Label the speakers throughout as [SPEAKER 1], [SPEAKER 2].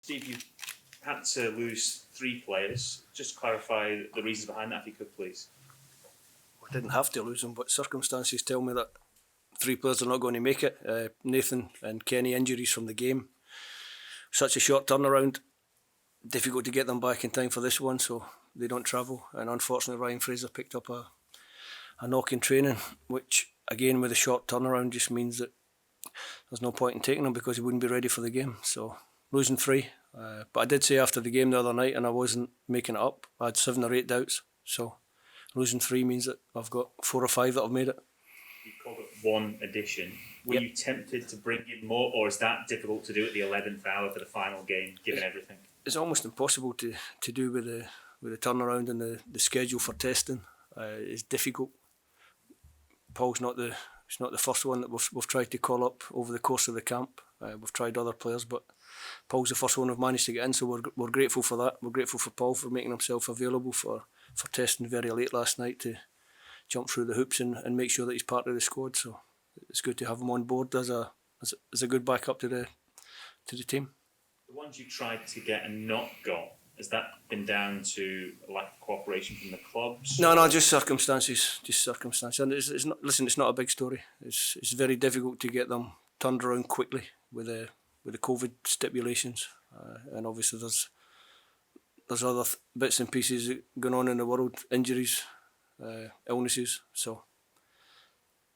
[SPEAKER 1] Steve, you had to lose 3 players. Just clarify the reasons behind that, if you could, please.
[SPEAKER 2] I didn't have to lose them, but circumstances tell me that 3 players are not going to make it. Nathan and Kenny injuries from the game. Such a short turnaround. Difficult to get them back in time for this one, so they don't travel. And unfortunately, Ryan Fraser picked up a knock in training, which again with a short turnaround just means that there's no point in taking him because he wouldn't be ready for the game. So losing 3. But I did say after the game the other night, and I wasn't making it up, I had 7 or 8 doubts. So losing 3 means that I've got 4 or 5 that have made it.
[SPEAKER 1] You called it 1 addition. Were you tempted to bring in more, or is that difficult to do at the 11th hour for the final game, given everything?
[SPEAKER 2] It's almost impossible to do with the turnaround and the schedule for testing. It's difficult. Paul's not the first one that we've tried to call up over the course of the camp. We've tried other players, but Paul's the first one we've managed to get in, so we're grateful for that. We're grateful for Paul for making himself available for testing very late last night to jump through the hoops and make sure that he's part of the squad. So it's good to have him on board as a good backup to the team.
[SPEAKER 1] The ones you tried to get and not got, has that been down to lack of cooperation from the clubs?
[SPEAKER 2] No, just circumstances. And it's not. Listen, it's not a big story. It's very difficult to get them turned around quickly with the COVID stipulations, and obviously there's other bits and pieces going on in the world, injuries, illnesses. So,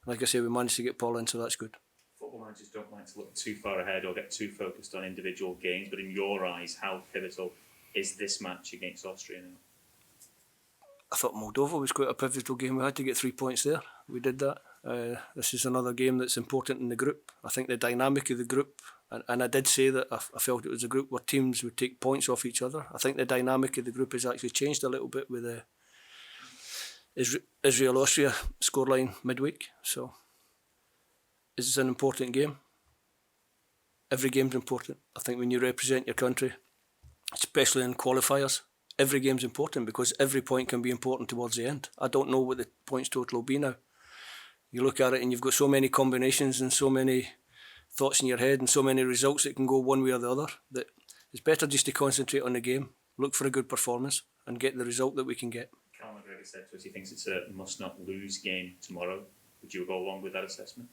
[SPEAKER 2] like I say, we managed to get Paul in, so that's good.
[SPEAKER 1] Football managers don't like to look too far ahead or get too focused on individual games, but in your eyes, how pivotal is this match against Austria now?
[SPEAKER 2] I thought Moldova was quite a pivotal game. We had to get 3 points there. We did that. This is another game that's important in the group. I think the dynamic of the group, and I did say that I felt it was a group where teams would take points off each other. I think the dynamic of the group has actually changed a little bit with the Israel-Austria scoreline midweek. So, this is an important game. Every game's important. I think when you represent your country, especially in qualifiers, every game's important because every point can be important towards the end. I don't know what the points total will be now. You look at it and you've got so many combinations and so many thoughts in your head and so many results that can go one way or the other that it's better just to concentrate on the game, look for a good performance and get the result that we can get.
[SPEAKER 1] Karl said to us he thinks it's a must-not-lose game tomorrow. Would you go along with that assessment?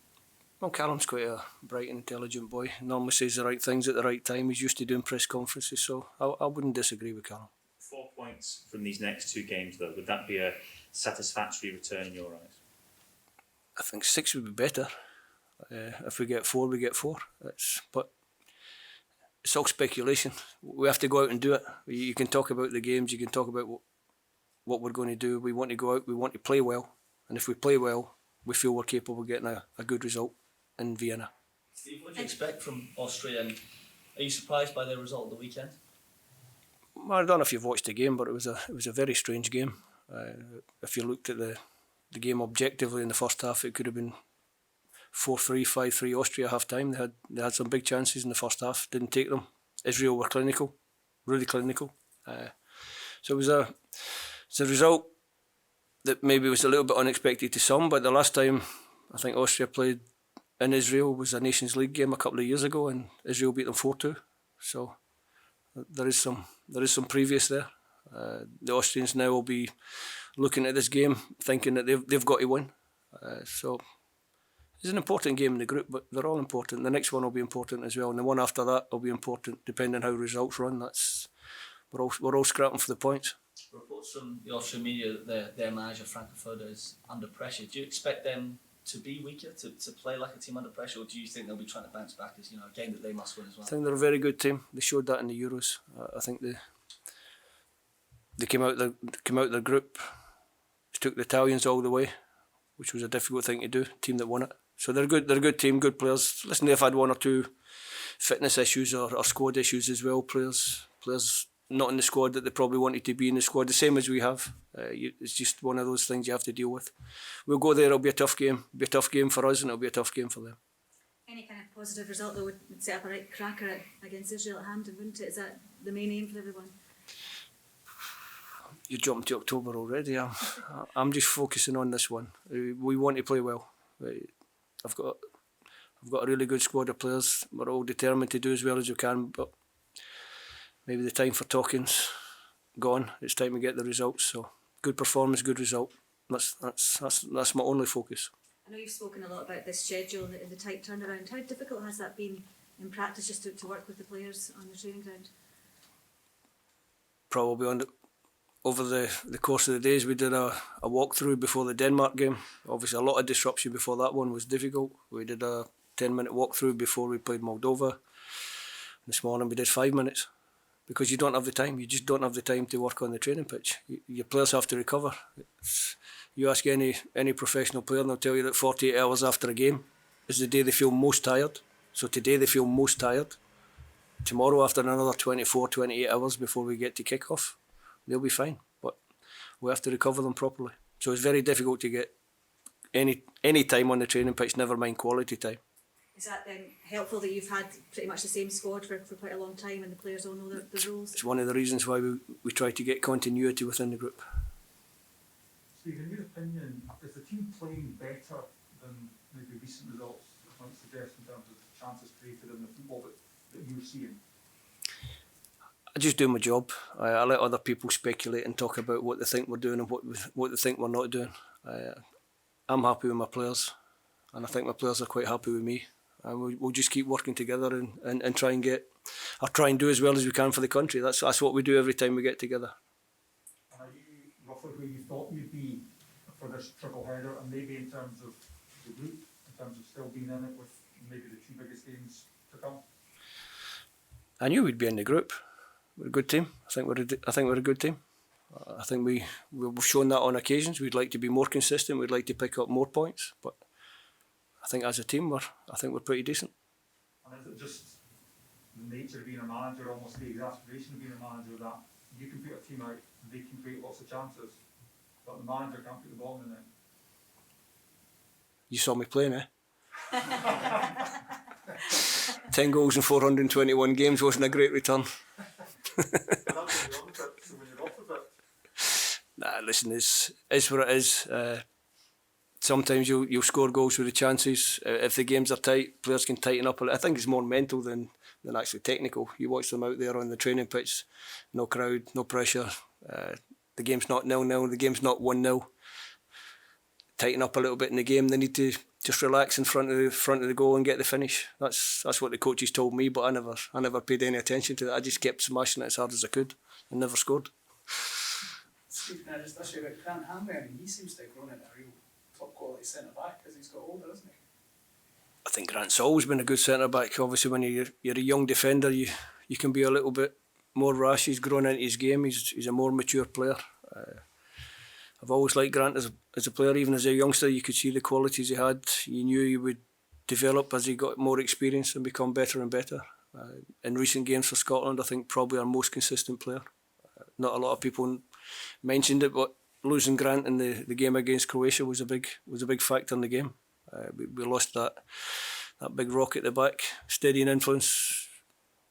[SPEAKER 2] Well, Callum's quite a bright and intelligent boy. Normally says the right things at the right time. He's used to doing press conferences, so I wouldn't disagree with Callum.
[SPEAKER 1] 4 points from these next 2 games, though. Would that be a satisfactory return in your eyes?
[SPEAKER 2] I think 6 would be better. If we get 4, we get 4. But it's all speculation. We have to go out and do it. You can talk about the games, you can talk about what we're going to do. We want to go out, we want to play well. And if we play well, we feel we're capable of getting a good result in Vienna.
[SPEAKER 3] Steve, what do you expect from Austria, and are you surprised by their result at the weekend?
[SPEAKER 2] Well, I don't know if you've watched the game, but it was a very strange game. If you looked at the game objectively in the first half, it could have been 4-3, 5-3 Austria half time. They had some big chances in the first half, didn't take them. Israel were clinical, really clinical. So it was a result that maybe was a little bit unexpected to some, but the last time I think Austria played in Israel was a Nations League game a couple of years ago, and Israel beat them 4-2. So there is some previous there. The Austrians now will be looking at this game thinking that they've got to win. So it's an important game in the group, but they're all important. The next one will be important as well, and the one after that will be important depending on how results run. We're all scrapping for the points.
[SPEAKER 3] Reports from the Austrian media that their manager Frankfurter is under pressure. Do you expect them to be weaker, to play like a team under pressure, or do you think they'll be trying to bounce back as a game that they must win as well?
[SPEAKER 2] I think they're a very good team. They showed that in the Euros. I think they came out their group, took the Italians all the way, which was a difficult thing to do. Team that won it. So they're good. They're a good team, good players. Listen, they've had 1 or 2 fitness issues or squad issues as well. Players not in the squad that they probably wanted to be in the squad, the same as we have. It's just one of those things you have to deal with. We'll go there, it'll be a tough game. It'll be a tough game for us and it'll be a tough game for them.
[SPEAKER 4] Any kind of positive result that would set up a right cracker against Israel at Hampton, wouldn't it? Is that the main aim for everyone?
[SPEAKER 2] You're jumping to October already. I'm just focusing on this one. We want to play well. I've got a really good squad of players. We're all determined to do as well as we can, but maybe the time for talking's gone. It's time to get the results. So good performance, good result. That's my only focus.
[SPEAKER 4] I know you've spoken a lot about this schedule and the tight turnaround. How difficult has that been in practice just to work with the players on the training ground?
[SPEAKER 2] Probably over the course of the days, we did a walkthrough before the Denmark game. Obviously, a lot of disruption before that one was difficult. We did a 10-minute walkthrough before we played Moldova. This morning we did 5 minutes because you don't have the time. You just don't have the time to work on the training pitch. Your players have to recover. You ask any professional player and they'll tell you that 48 hours after a game is the day they feel most tired. So today they feel most tired. Tomorrow, after another 24, 28 hours before we get to kick-off, they'll be fine. But we have to recover them properly. So it's very difficult to get any time on the training pitch, never mind quality time.
[SPEAKER 4] Is that then helpful that you've had pretty much the same squad for quite a long time and the players all know the rules?
[SPEAKER 2] It's one of the reasons why we try to get continuity within the group.
[SPEAKER 5] Steve, in your opinion, is the team playing better than maybe recent results might suggest in terms of chances created in the football that you're seeing?
[SPEAKER 2] I just do my job. I let other people speculate and talk about what they think we're doing and what they think we're not doing. I'm happy with my players, and I think my players are quite happy with me. And we'll just keep working together and try and do as well as we can for the country. That's what we do every time we get together.
[SPEAKER 5] And are you roughly where you thought you'd be for this triple header, and maybe in terms of the group, in terms of still being in it with maybe the two biggest games to come?
[SPEAKER 2] I knew we'd be in the group. We're a good team. I think we're a good team. I think we've shown that on occasions. We'd like to be more consistent. We'd like to pick up more points, but I think as a team we're pretty decent.
[SPEAKER 5] And is it just the nature of being a manager, almost the exasperation of being a manager, that you can put a team out and they can create lots of chances, but the manager can't put the ball in the net?
[SPEAKER 2] You saw me playing, eh? 10 goals in 421 games wasn't a great return. Nah, listen, it's what it is. Sometimes you'll score goals with the chances. If the games are tight, players can tighten up. I think it's more mental than actually technical. You watch them out there on the training pitch, no crowd, no pressure. The game's not 0-0, the game's not 1-0. Tighten up a little bit in the game. They need to just relax in front of the goal and get the finish. That's what the coaches told me, but I never paid any attention to that. I just kept smashing it as hard as I could and never scored.
[SPEAKER 6] Steve, can I just ask you about Grant Hanley? I mean, he seems to have grown into a real top quality centre back as he's got older, hasn't he?
[SPEAKER 2] I think Grant's always been a good centre back. Obviously, when you're a young defender, you can be a little bit more rash. He's grown into his game. He's a more mature player. I've always liked Grant as a player. Even as a youngster, you could see the qualities he had. You knew he would develop as he got more experience and become better and better. In recent games for Scotland, I think probably our most consistent player. Not a lot of people mentioned it, but losing Grant in the game against Croatia was a big factor in the game. We lost that big rock at the back. Steady and influence.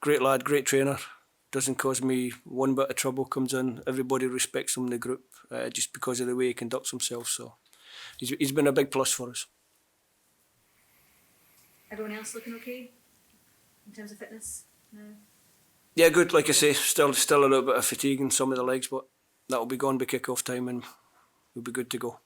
[SPEAKER 2] Great lad, great trainer. Doesn't cause me one bit of trouble. Comes in, everybody respects him in the group just because of the way he conducts himself. So he's been a big plus for us.
[SPEAKER 4] Everyone else looking okay in terms of fitness now?
[SPEAKER 2] Yeah, good. Like I say, still a little bit of fatigue in some of the legs, but that'll be gone by kick-off time and we'll be good to go.